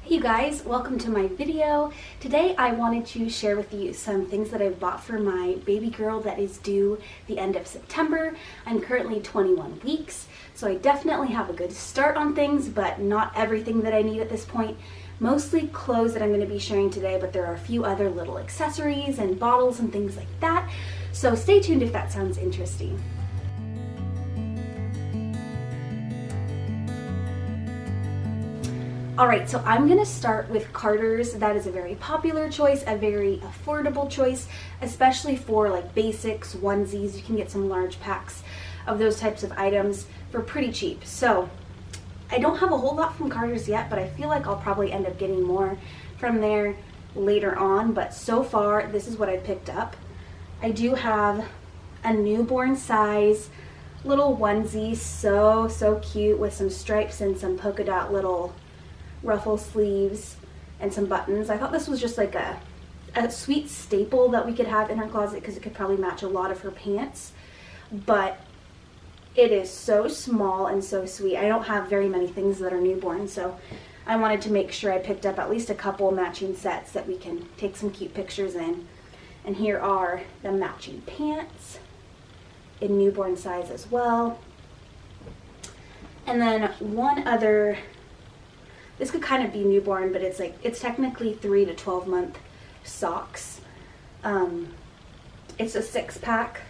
Hey you guys, welcome to my video. Today I wanted to share with you some things that I bought for my baby girl that is due the end of September. I'm currently 21 weeks, so I definitely have a good start on things, but not everything that I need at this point. Mostly clothes that I'm going to be sharing today, but there are a few other little accessories and bottles and things like that. So stay tuned if that sounds interesting. Alright, so I'm going to start with Carter's. That is a very popular choice, a very affordable choice, especially for like basics, onesies. You can get some large packs of those types of items for pretty cheap. So I don't have a whole lot from Carter's yet, but I feel like I'll probably end up getting more from there later on. But so far, this is what I picked up. I do have a newborn size little onesie, so cute, with some stripes and some polka dot little ruffle sleeves and some buttons. I thought this was just like a sweet staple that we could have in her closet because it could probably match a lot of her pants, but it is so small and so sweet. I don't have very many things that are newborn, so I wanted to make sure I picked up at least a couple matching sets that we can take some cute pictures in. And here are the matching pants in newborn size as well. And then one other, this could kind of be newborn, but it's technically 3 to 12 month socks. It's a 6-pack.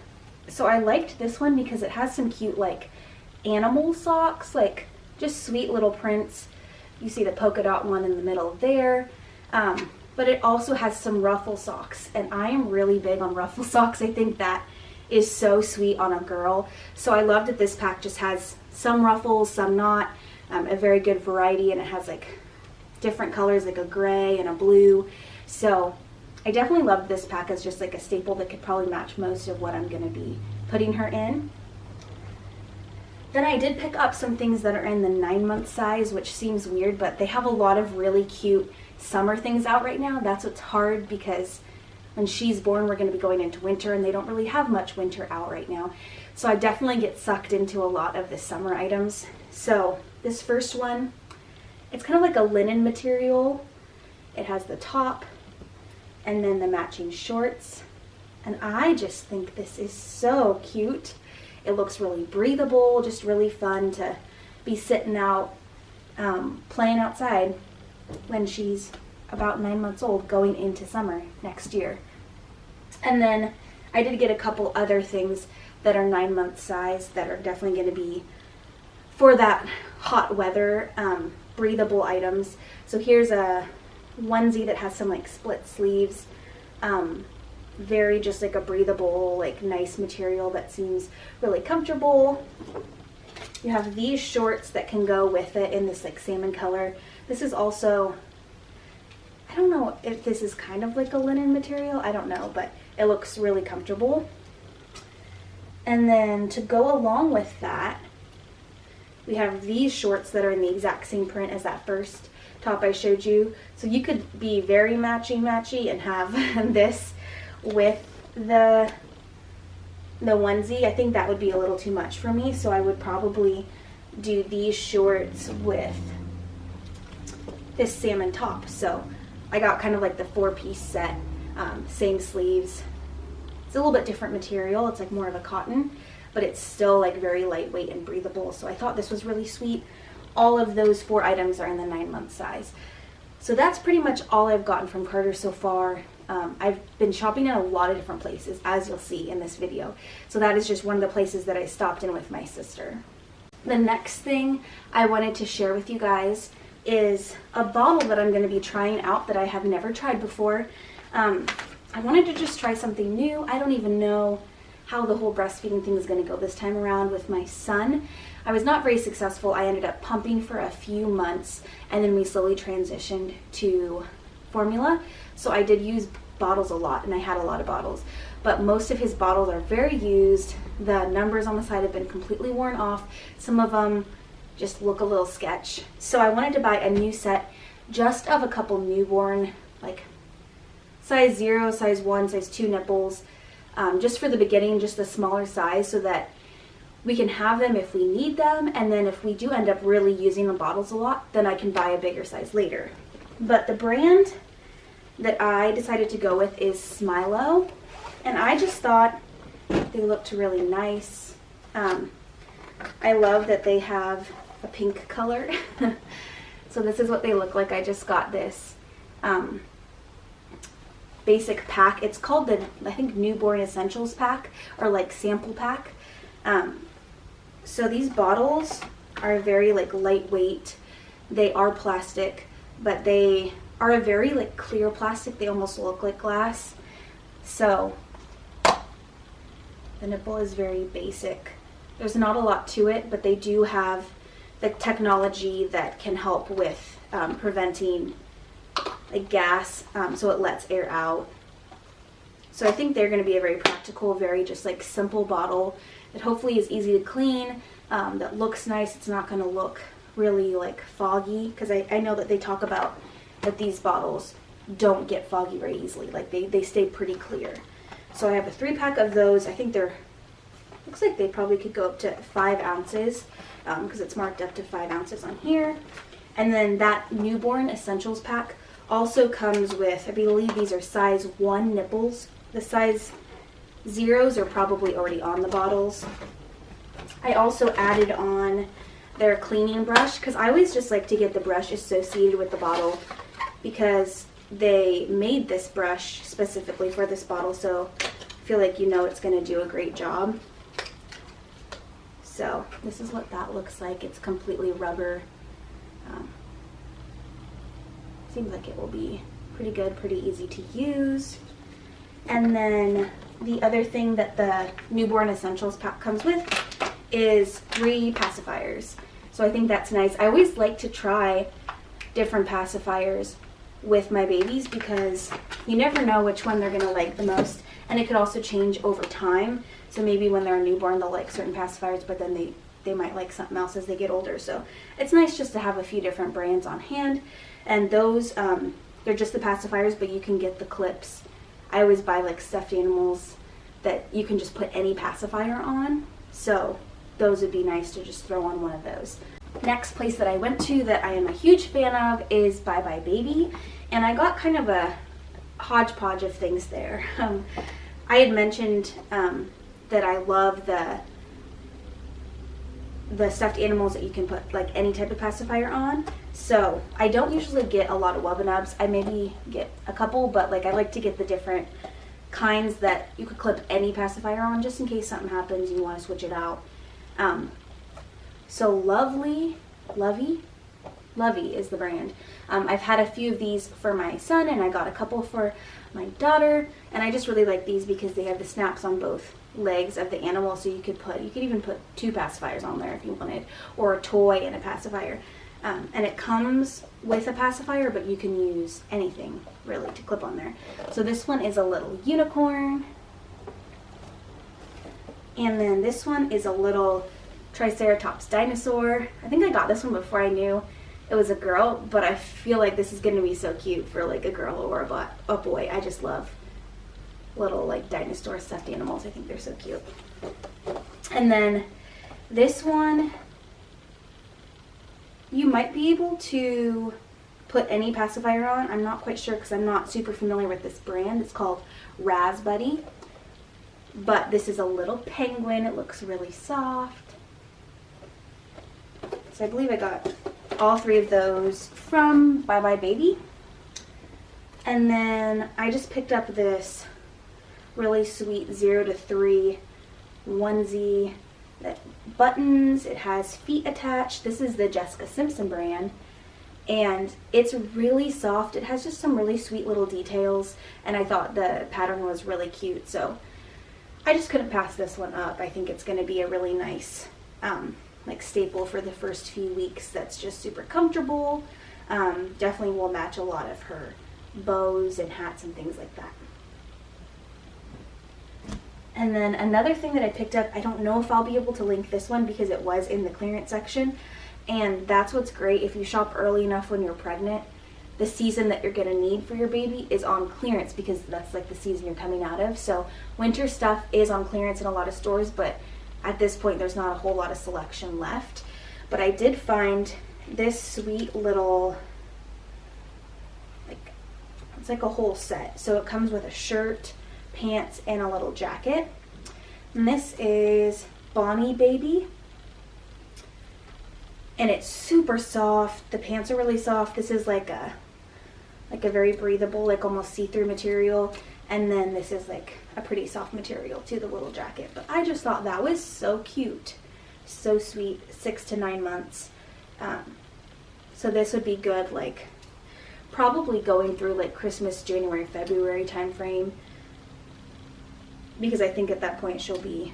So I liked this one because it has some cute like animal socks, like just sweet little prints. You see the polka dot one in the middle there. But it also has some ruffle socks, and I am really big on ruffle socks. I think that is so sweet on a girl. So I love that this pack just has some ruffles, some not. A very good variety, and it has like different colors, like a gray and a blue. So I definitely love this pack as just like a staple that could probably match most of what I'm going to be putting her in. Then I did pick up some things that are in the 9-month size, which seems weird, but they have a lot of really cute summer things out right now. That's what's hard, because when she's born we're going to be going into winter, and they don't really have much winter out right now. So I definitely get sucked into a lot of the summer items. So this first one, it's kind of like a linen material. It has the top and then the matching shorts. And I just think this is so cute. It looks really breathable, just really fun to be sitting out, playing outside when she's about 9 months old, going into summer next year. And then I did get a couple other things that are 9-month size that are definitely going to be for that hot weather, breathable items. So here's a onesie that has some like split sleeves, very just like a breathable, like nice material that seems really comfortable. You have these shorts that can go with it in this like salmon color. This is also, I don't know if this is kind of like a linen material, I don't know, but it looks really comfortable. And then to go along with that, we have these shorts that are in the exact same print as that first top I showed you. So you could be very matchy and have this with the onesie. I think that would be a little too much for me, so I would probably do these shorts with this salmon top. So I got kind of like the 4-piece set, same sleeves. It's a little bit different material. It's like more of a cotton, but it's still like very lightweight and breathable. So I thought this was really sweet. All of those 4 items are in the 9-month size. So that's pretty much all I've gotten from Carter so far. I've been shopping in a lot of different places, as you'll see in this video. So that is just one of the places that I stopped in with my sister. The next thing I wanted to share with you guys is a bottle that I'm going to be trying out that I have never tried before. I wanted to just try something new. I don't even know how the whole breastfeeding thing is going to go this time around with my son. I was not very successful. I ended up pumping for a few months, and then we slowly transitioned to formula. So I did use bottles a lot, and I had a lot of bottles, but most of his bottles are very used. The numbers on the side have been completely worn off. Some of them just look a little sketch. So I wanted to buy a new set just of a couple newborn, like size 0, size 1, size 2 nipples, just for the beginning, just the smaller size, so that we can have them if we need them, and then if we do end up really using the bottles a lot, then I can buy a bigger size later. But the brand that I decided to go with is Smilo, and I just thought they looked really nice. I love that they have a pink color. So this is what they look like. I just got this basic pack. It's called the, I think, Newborn Essentials pack, or like sample pack. So these bottles are very like lightweight. They are plastic, but they are a very like clear plastic. They almost look like glass. So the nipple is very basic. There's not a lot to it, but they do have the technology that can help with preventing like gas, so it lets air out. So I think they're going to be a very practical, very just like simple bottle that hopefully is easy to clean, that looks nice. It's not going to look really like foggy, because I know that they talk about that these bottles don't get foggy very easily. Like they stay pretty clear. So I have a 3-pack of those. I think they're, looks like they probably could go up to 5 ounces, because it's marked up to 5 ounces on here. And then that Newborn Essentials pack also comes with, I believe these are size 1 nipples. The size 0s are probably already on the bottles. I also added on their cleaning brush, because I always just like to get the brush associated with the bottle, because they made this brush specifically for this bottle, so I feel like you know it's going to do a great job. So this is what that looks like. It's completely rubber. Seems like it will be pretty good, pretty easy to use. And then the other thing that the Newborn Essentials pack comes with is 3 pacifiers. So I think that's nice. I always like to try different pacifiers with my babies, because you never know which one they're going to like the most, and it could also change over time. So maybe when they're a newborn they'll like certain pacifiers, but then they might like something else as they get older. So it's nice just to have a few different brands on hand. And those they're just the pacifiers, but you can get the clips. I always buy like stuffed animals that you can just put any pacifier on, so those would be nice to just throw on one of those. Next place that I went to that I am a huge fan of is Bye Bye Baby, and I got kind of a hodgepodge of things there. I had mentioned that I love the stuffed animals that you can put like any type of pacifier on. So I don't usually get a lot of Wubbanubs. I maybe get a couple, but like I like to get the different kinds that you could clip any pacifier on, just in case something happens and you want to switch it out. So Lovey is the brand. I've had a few of these for my son, and I got a couple for my daughter, and I just really like these because they have the snaps on both legs of the animal, so you could even put 2 pacifiers on there if you wanted, or a toy and a pacifier. And it comes with a pacifier, but you can use anything really to clip on there. So this one is a little unicorn, and then this one is a little Triceratops dinosaur. I think I got this one before I knew it was a girl, but I feel like this is going to be so cute for like a girl or a boy. I just love little like dinosaur stuffed animals. I think they're so cute. And then this one, you might be able to put any pacifier on. I'm not quite sure because I'm not super familiar with this brand. It's called Raspberry, but this is a little penguin. It looks really soft. So I believe I got all 3 of those from Bye Bye Baby. And then I just picked up this really sweet 0 to 3 onesie that buttons. It has feet attached. This is the Jessica Simpson brand, and it's really soft. It has just some really sweet little details, and I thought the pattern was really cute, so I just couldn't pass this one up. I think it's going to be a really nice like staple for the first few weeks. That's just super comfortable. Definitely will match a lot of her bows and hats and things like that. And then another thing that I picked up, I don't know if I'll be able to link this one because it was in the clearance section, and that's what's great if you shop early enough when you're pregnant. The season that you're going to need for your baby is on clearance, because that's like the season you're coming out of. So winter stuff is on clearance in a lot of stores, but at this point there's not a whole lot of selection left. But I did find this sweet little It's like a whole set. So it comes with a shirt, pants, and a little jacket. And this is Bonnie Baby. And it's super soft. The pants are really soft. This is like a very breathable, like almost see-through material. And then this is like a pretty soft material to the little jacket. But I just thought that was so cute. So sweet. 6 to 9 months. So this would be good, like probably going through like Christmas, January, February time frame. Because I think at that point she'll be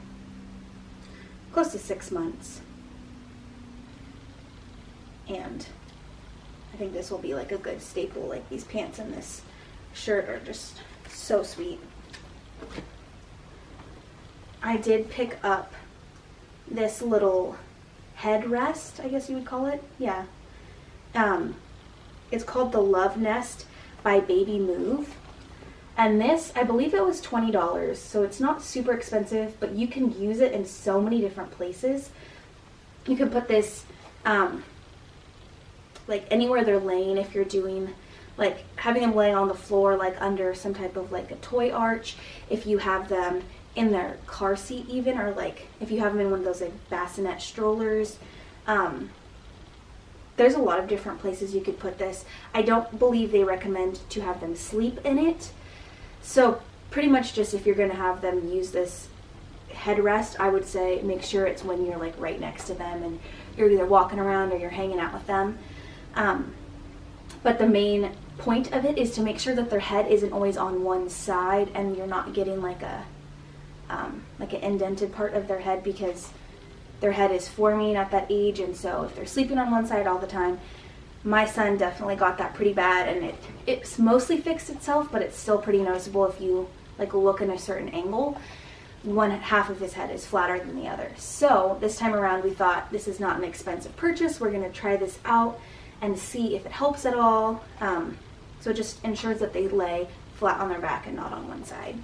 close to 6 months. And I think this will be like a good staple. Like these pants and this shirt are just so sweet. I did pick up this little headrest, I guess you would call it. Yeah. It's called the Love Nest by Baby Move. And this, I believe it was $20. So it's not super expensive, but you can use it in so many different places. You can put this like anywhere they're laying, if you're doing like having them lay on the floor, like under some type of like a toy arch, if you have them in their car seat even, or like if you have them in one of those like bassinet strollers. There's a lot of different places you could put this. I don't believe they recommend to have them sleep in it. So pretty much just if you're going to have them use this headrest, I would say make sure it's when you're like right next to them and you're either walking around or you're hanging out with them. But the main point of it is to make sure that their head isn't always on one side and you're not getting like an indented part of their head, because their head is forming at that age. And so if they're sleeping on one side all the time, my son definitely got that pretty bad, and it's mostly fixed itself, but it's still pretty noticeable if you like look in a certain angle. One half of his head is flatter than the other. So this time around we thought this is not an expensive purchase. We're going to try this out and see if it helps at all. So it just ensures that they lay flat on their back and not on one side.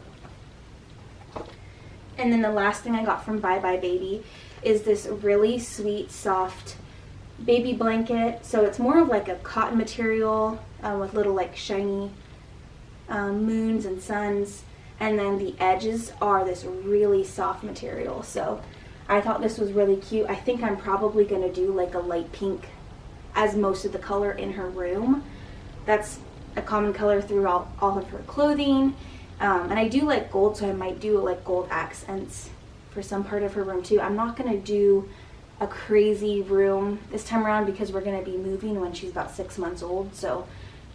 And then the last thing I got from Bye Bye Baby is this really sweet, soft baby blanket. So it's more of like a cotton material with little like shiny moons and suns. And then the edges are this really soft material. So I thought this was really cute. I think I'm probably going to do like a light pink as most of the color in her room. That's a common color throughout all of her clothing. And I do like gold, so I might do like gold accents for some part of her room too. I'm not going to do a crazy room this time around because we're going to be moving when she's about 6 months old. So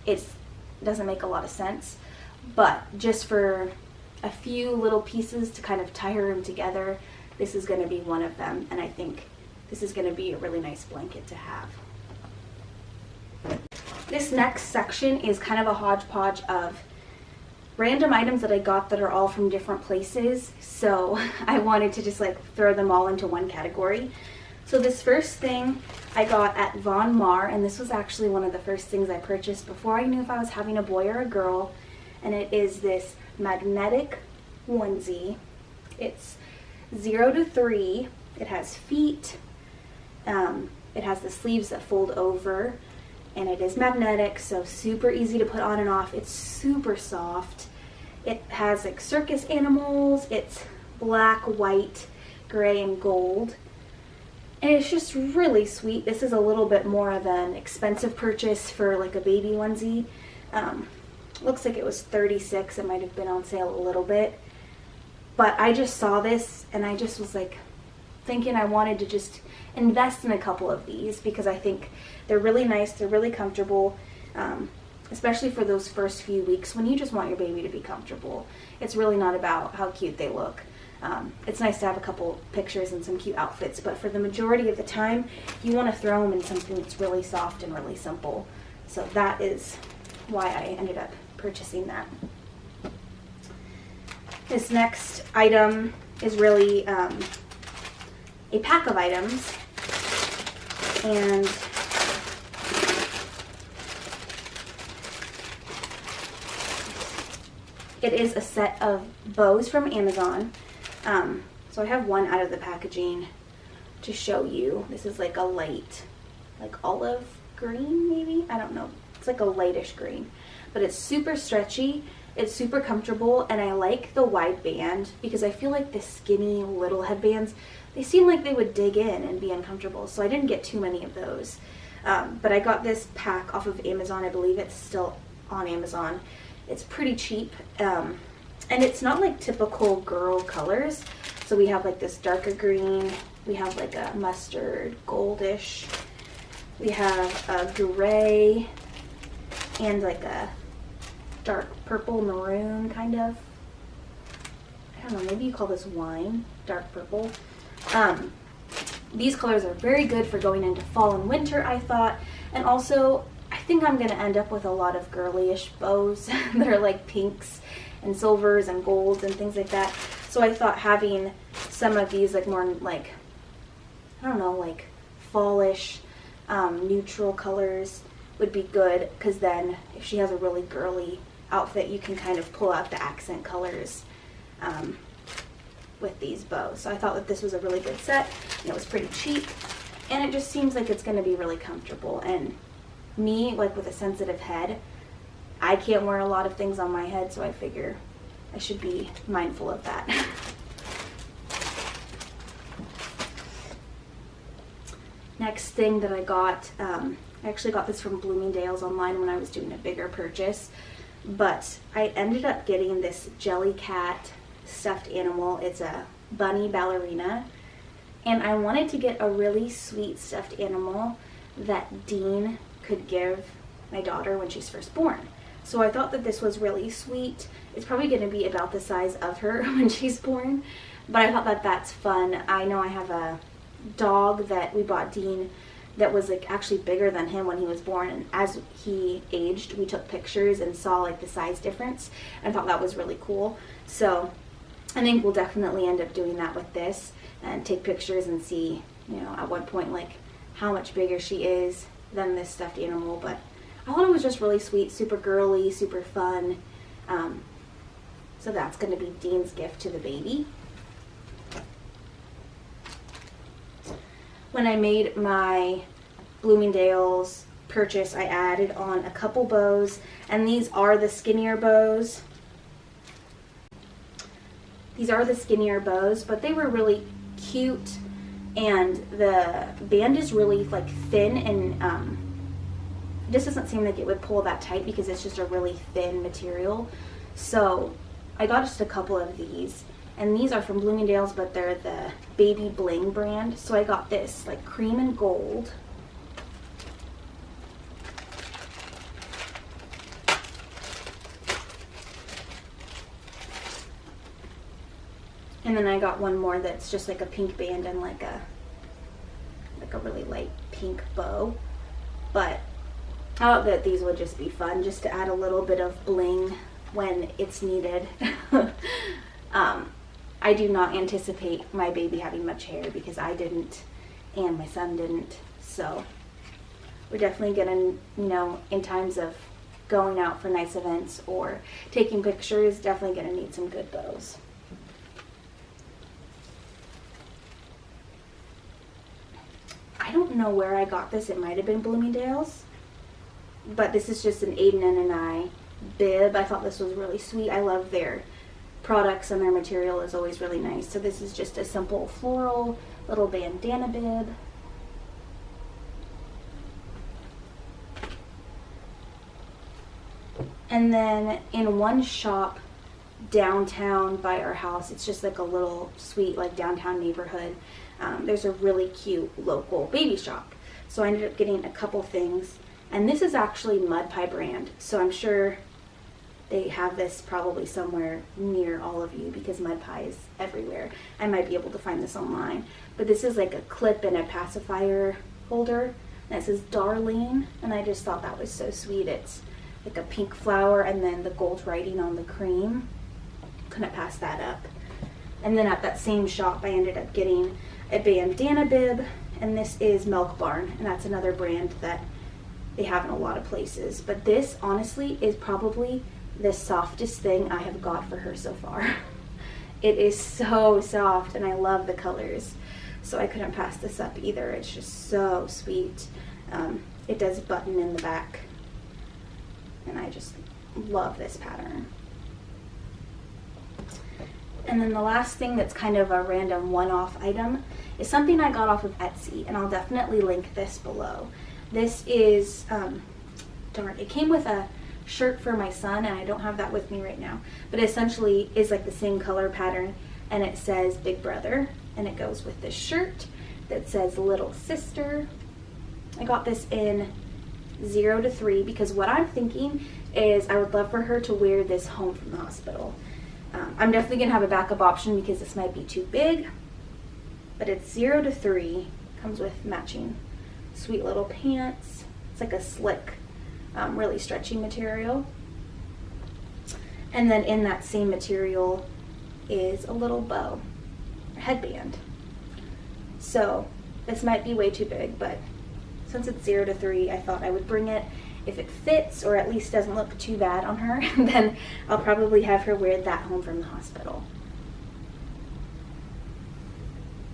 it doesn't make a lot of sense. But just for a few little pieces to kind of tie her room together, this is going to be one of them. And I think this is going to be a really nice blanket to have. This next section is kind of a hodgepodge of random items that I got that are all from different places. So I wanted to just like throw them all into one category. So this first thing I got at Von Maur, and this was actually one of the first things I purchased before I knew if I was having a boy or a girl. And it is this magnetic onesie. It's 0 to 3. It has feet. It has the sleeves that fold over, and it is magnetic, so super easy to put on and off. It's super soft. It has like circus animals. It's black, white, gray, and gold. And it's just really sweet. This is a little bit more of an expensive purchase for like a baby onesie. Looks like it was $36. It might have been on sale a little bit. But I just saw this and I just was like thinking I wanted to just invest in a couple of these because I think they're really nice, they're really comfortable, especially for those first few weeks when you just want your baby to be comfortable. It's really not about how cute they look. It's nice to have a couple pictures and some cute outfits, but for the majority of the time, you want to throw them in something that's really soft and really simple. So that is why I ended up purchasing that. This next item is really a pack of items, and it is a set of bows from Amazon. So I have one out of the packaging to show you. This is like a light, like olive green maybe? I don't know It's like a lightish green, but it's super stretchy. It's super comfortable, and I like the wide band because I feel like the skinny little headbands, they seem like they would dig in and be uncomfortable, so I didn't get too many of those. But I got this pack off of Amazon. I believe it's still on Amazon. It's pretty cheap, and it's not like typical girl colors. So we have like this darker green, we have like a mustard goldish, we have a gray, and like a dark purple maroon kind of. I don't know, maybe you call this wine, dark purple. These colors are very good for going into fall and winter, I thought. And also, I think I'm gonna end up with a lot of girly-ish bows that are like pinks and silvers and golds and things like that. So I thought having some of these like more like, I don't know, like fallish, neutral colors would be good, because then if she has a really girly outfit, you can kind of pull out the accent colors with these bows. So I thought that this was a really good set, and it was pretty cheap, and it just seems like it's going to be really comfortable. And me, like with a sensitive head, I can't wear a lot of things on my head, so I figure I should be mindful of that. Next thing that I got, I actually got this from Bloomingdale's online when I was doing a bigger purchase, but I ended up getting this Jellycat stuffed animal. It's a bunny ballerina, and I wanted to get a really sweet stuffed animal that Dean could give my daughter when she's first born. So I thought that this was really sweet. It's probably going to be about the size of her when she's born, but I thought that that's fun. I know I have a dog that we bought Dean that was like actually bigger than him when he was born, and as he aged we took pictures and saw like the size difference, and I thought that was really cool. So I think we'll definitely end up doing that with this and take pictures and see, you know, at one point like how much bigger she is than this stuffed animal. But I thought it was just really sweet, super girly, super fun. So that's going to be Dean's gift to the baby. When I made my Bloomingdale's purchase, I added on a couple bows, and these are the skinnier bows. These are the skinnier bows, but they were really cute, and the band is really like thin, and it just doesn't seem like it would pull that tight because it's just a really thin material. So I got just a couple of these. And these are from Bloomingdale's, but they're the Baby Bling brand. So I got this, like cream and gold. And then I got one more that's just like a pink band and like a really light pink bow. But I thought that these would just be fun, just to add a little bit of bling when it's needed. I do not anticipate my baby having much hair because I didn't and my son didn't. So we're definitely gonna, you know, in times of going out for nice events or taking pictures, definitely gonna need some good bows. I don't know where I got this. It might have been Bloomingdale's, but this is just an Aiden and I bib. I thought this was really sweet. I love their products, and their material is always really nice. So this is just a simple floral little bandana bib. And then in one shop downtown by our house, it's just like a little sweet like downtown neighborhood, there's a really cute local baby shop. So I ended up getting a couple things, and this is actually Mud Pie brand, so I'm sure they have this probably somewhere near all of you because Mud Pie is everywhere. I might be able to find this online. But this is like a clip and a pacifier holder, and it says Darlene, and I just thought that was so sweet. It's like a pink flower and then the gold writing on the cream. Couldn't pass that up. And then at that same shop I ended up getting a bandana bib, and this is Milkbarn, and that's another brand that they have in a lot of places. But this honestly is probably the softest thing I have got for her so far. It is so soft, and I love the colors, so I couldn't pass this up either. It's just so sweet. It does button in the back and I just love this pattern. And then the last thing that's kind of a random one-off item is something I got off of Etsy, and I'll definitely link this below. This is, darn, it came with a shirt for my son, and I don't have that with me right now, but it essentially is like the same color pattern, and it says Big Brother, and it goes with this shirt that says Little Sister. I got this in 0 to 3 because what I'm thinking is I would love for her to wear this home from the hospital. I'm definitely gonna have a backup option because this might be too big, but it's 0 to 3, comes with matching sweet little pants. It's like a slick, really stretchy material. And then in that same material is a little bow, or headband. So this might be way too big, but since it's 0 to 3, I thought I would bring it. If it fits, or at least doesn't look too bad on her, then I'll probably have her wear that home from the hospital.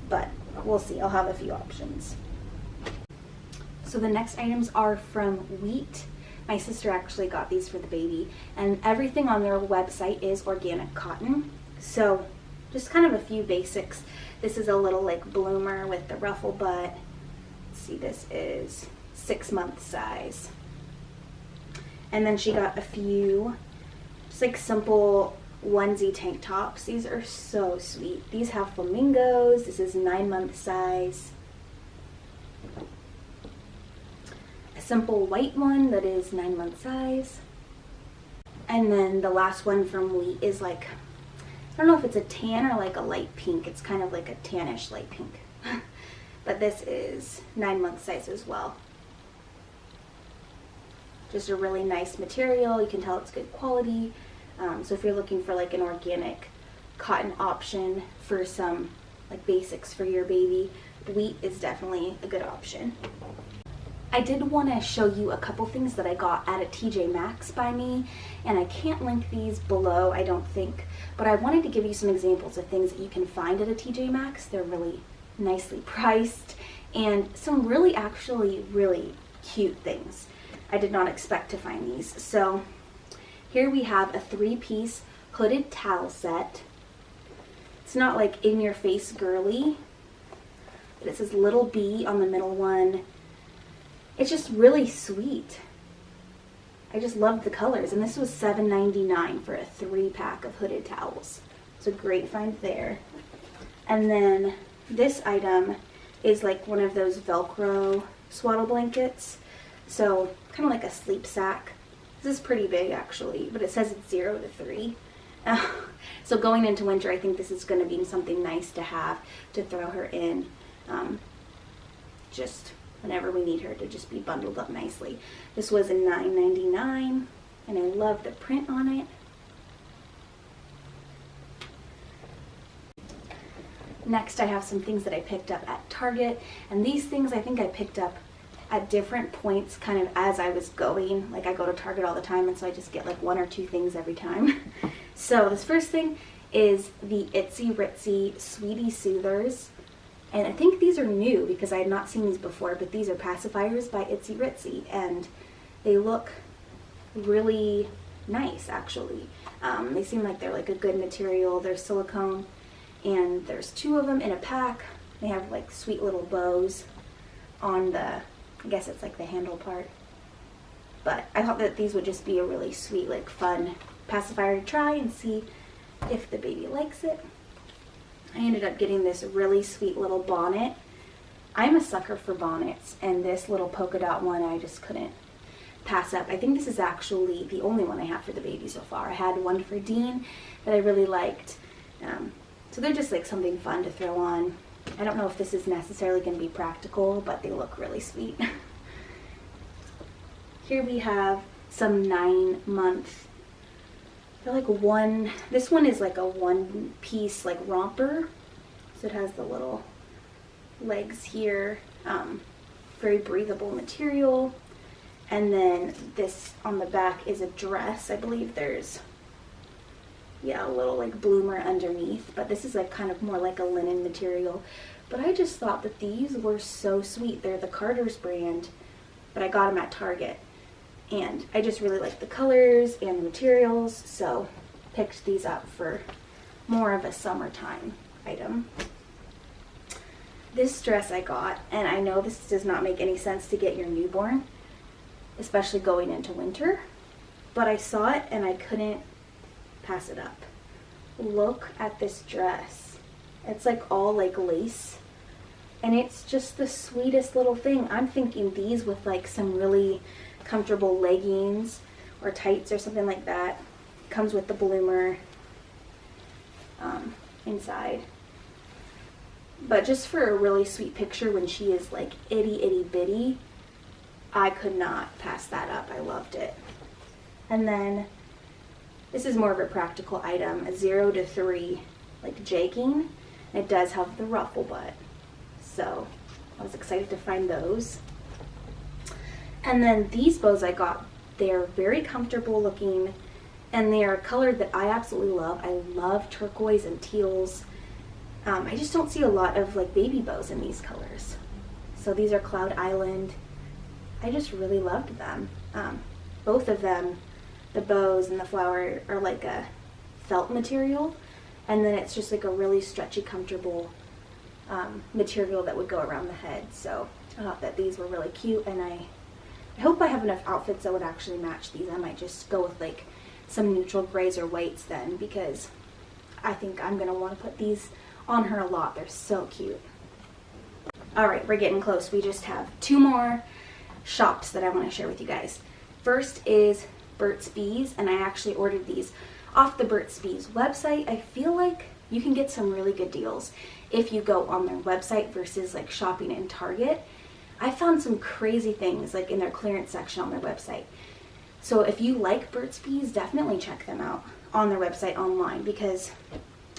But we'll see, I'll have a few options. So the next items are from Wheat. My sister actually got these for the baby, and everything on their website is organic cotton. So just kind of a few basics. This is a little like bloomer with the ruffle butt. Let's see, this is 6-month size. And then she got a few just like simple onesie tank tops. These are so sweet. These have flamingos. This is 9-month size. A simple white one that is 9-month size. And then the last one from Wheat is like, I don't know if it's a tan or like a light pink. It's kind of like a tannish light pink. But this is 9-month size as well. Just a really nice material. You can tell it's good quality. So if you're looking for like an organic cotton option for some like basics for your baby, Wheat is definitely a good option. I did want to show you a couple things that I got at a TJ Maxx by me, and I can't link these below, I don't think, but I wanted to give you some examples of things that you can find at a TJ Maxx. They're really nicely priced, and some really actually really cute things. I did not expect to find these. So here we have a 3-piece hooded towel set. It's not like in your face girly, but it says Little B on the middle one. It's just really sweet. I just loved the colors, and this was $7.99 for a 3-pack of hooded towels. It's a great find there. And then this item is like one of those Velcro swaddle blankets. So kind of like a sleep sack. This is pretty big actually, but it says it's 0 to 3. So going into winter, I think this is going to be something nice to have to throw her in just whenever we need her to just be bundled up nicely. This was a $9.99, and I love the print on it. Next, I have some things that I picked up at Target, and these things I think I picked up at different points kind of as I was going. Like I go to Target all the time, and so I just get like 1 or 2 things every time. So this first thing is the Itsy Ritsy Sweetie Soothers. And I think these are new because I had not seen these before, but these are pacifiers by Itsy Ritsy, and they look really nice actually. They seem like they're like a good material. They're silicone, and there's 2 of them in a pack. They have like sweet little bows on the, I guess it's like the handle part. But I thought that these would just be a really sweet, like fun pacifier to try and see if the baby likes it. I ended up getting this really sweet little bonnet. I'm a sucker for bonnets, and this little polka dot one I just couldn't pass up. I think this is actually the only one I have for the baby so far. I had one for Dean that I really liked. So they're just like something fun to throw on. I don't know if this is necessarily going to be practical, but they look really sweet. Here we have some 9-month. They're like this one is like a 1-piece like romper. So it has the little legs here. Very breathable material. And then this on the back is a dress. I believe there's, yeah, a little like bloomer underneath, but this is like kind of more like a linen material. But I just thought that these were so sweet. They're the Carter's brand, but I got them at Target. And I just really like the colors and the materials, so picked these up for more of a summertime item. This dress I got, and I know this does not make any sense to get your newborn, especially going into winter, but I saw it and I couldn't pass it up. Look at this dress. It's like all like lace, and it's just the sweetest little thing. I'm thinking these with like some really comfortable leggings or tights or something like that. Comes with the bloomer inside. But just for a really sweet picture when she is like itty bitty, I could not pass that up. I loved it. And then this is more of a practical item, a 0 to 3 like jegging. And it does have the ruffle butt, so I was excited to find those. And then these bows I got, they're very comfortable looking, and they are a color that I absolutely love. I love turquoise and teals. I just don't see a lot of like baby bows in these colors. So these are Cloud Island. I just really loved them. Both of them, the bows and the flower, are like a felt material, and then it's just like a really stretchy, comfortable material that would go around the head. So I thought that these were really cute, and I hope I have enough outfits that would actually match these. I might just go with like some neutral grays or whites then, because I think I'm gonna want to put these on her a lot. They're so cute. All right, we're getting close. We just have 2 more shops that I want to share with you guys. First is Burt's Bees, and I actually ordered these off the Burt's Bees website. I feel like you can get some really good deals if you go on their website versus like shopping in Target. I found some crazy things like in their clearance section on their website. So if you like Burt's Bees, definitely check them out on their website online, because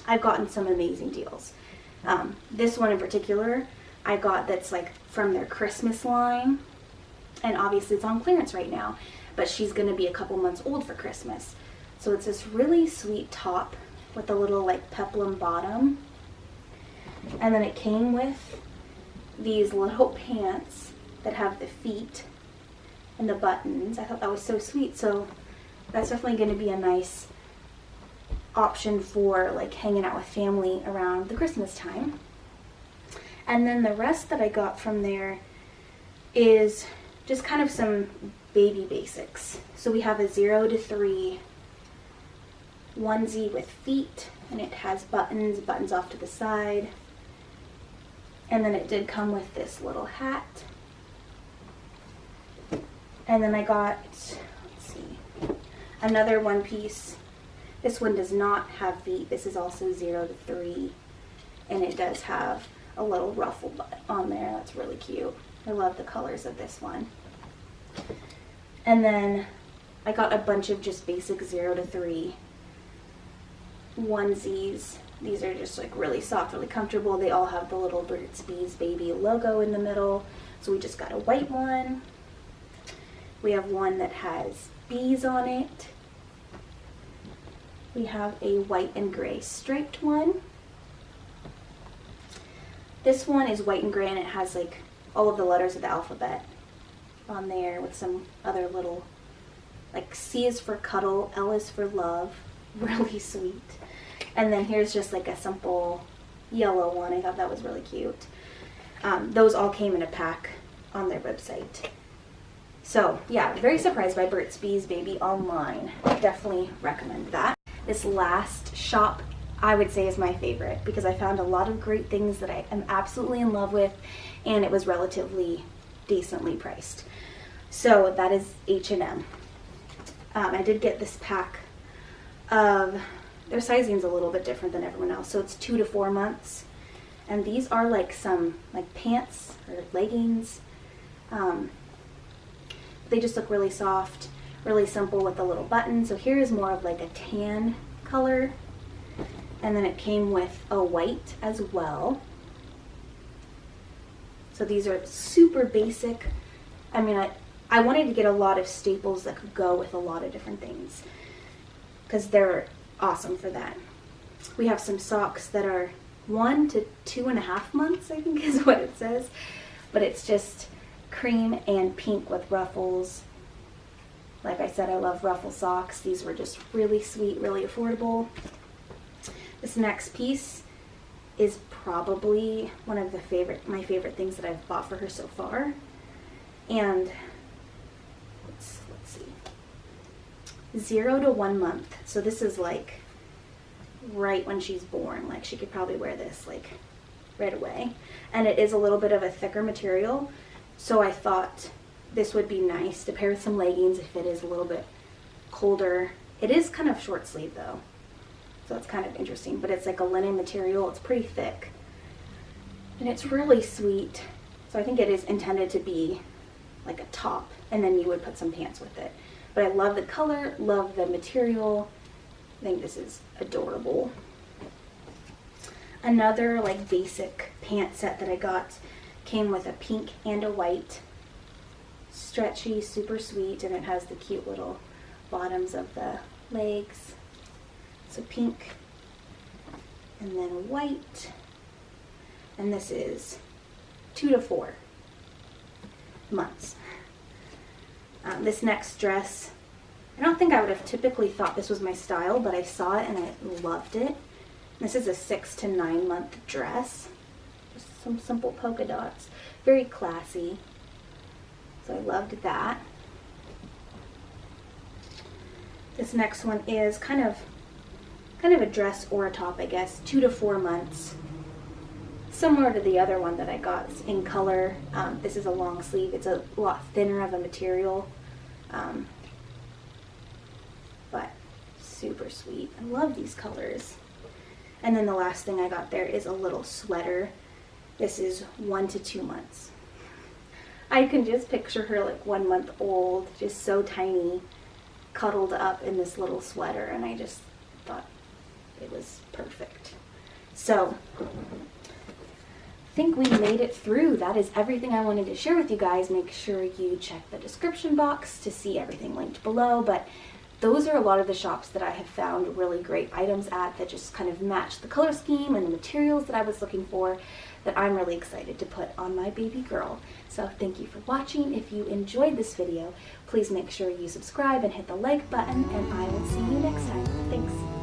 I've gotten some amazing deals. This one in particular I got that's like from their Christmas line, and obviously it's on clearance right now, but she's gonna be a couple months old for Christmas. So it's this really sweet top with a little like peplum bottom, and then it came with these little pants that have the feet and the buttons. I thought that was so sweet, so that's definitely going to be a nice option for like hanging out with family around the Christmas time. And then the rest that I got from there is just kind of some baby basics. So we have a 0 to 3 onesie with feet, and it has buttons off to the side. And then it did come with this little hat. And then I got, let's see, another one piece. This one does not have feet. This is also 0 to 3. And it does have a little ruffle butt on there. That's really cute. I love the colors of this one. And then I got a bunch of just basic 0 to 3 onesies. These are just like really soft, really comfortable. They all have the little Burt's Bees baby logo in the middle. So we just got a white one. We have one that has bees on it. We have a white and gray striped one. This one is white and gray, and it has like all of the letters of the alphabet on there with some other little, like C is for cuddle, L is for love. Really sweet. And then here's just like a simple yellow one. I thought that was really cute. Those all came in a pack on their website. So yeah, very surprised by Burt's Bees Baby online. Definitely recommend that. This last shop I would say is my favorite, because I found a lot of great things that I am absolutely in love with, and it was relatively decently priced. So that is H&M. I did get this pack of, their sizing's a little bit different than everyone else, so it's 2 to 4 months. And these are like some like pants or leggings. They just look really soft, really simple with a little button. So here is more of like a tan color. And then it came with a white as well. So these are super basic. I mean, I wanted to get a lot of staples that could go with a lot of different things, because they're awesome for that. We have some socks that are 1 to 2.5 months, I think is what it says. But it's just cream and pink with ruffles. Like I said, I love ruffle socks. These were just really sweet, really affordable. This next piece is probably one of my favorite things that I've bought for her so far. And let's see, 0 to 1 month. So this is like right when she's born. Like she could probably wear this like right away. And it is a little bit of a thicker material, so I thought this would be nice to pair with some leggings if it is a little bit colder. It is kind of short sleeve though, so it's kind of interesting, but it's like a linen material. It's pretty thick and it's really sweet. So I think it is intended to be like a top, and then you would put some pants with it. But I love the color, love the material. I think this is adorable. Another like basic pant set that I got came with a pink and a white. Stretchy, super sweet, and it has the cute little bottoms of the legs. So pink and then white. And this is 2 to 4 months. This next dress, I don't think I would have typically thought this was my style, but I saw it and I loved it. This is a 6 to 9 month dress. Just some simple polka dots. Very classy. So I loved that. This next one is kind of a dress or a top, I guess. 2 to 4 months. Similar to the other one that I got. It's in color. This is a long sleeve. It's a lot thinner of a material. But super sweet. I love these colors. And then the last thing I got there is a little sweater. This is 1 to 2 months. I can just picture her like 1 month old, just so tiny, cuddled up in this little sweater, and I just thought it was perfect. So I think we made it through. That is everything I wanted to share with you guys. Make sure you check the description box to see everything linked below, but those are a lot of the shops that I have found really great items at that just kind of match the color scheme and the materials that I was looking for, that I'm really excited to put on my baby girl. So thank you for watching. If you enjoyed this video, please make sure you subscribe and hit the like button, and I will see you next time. Thanks.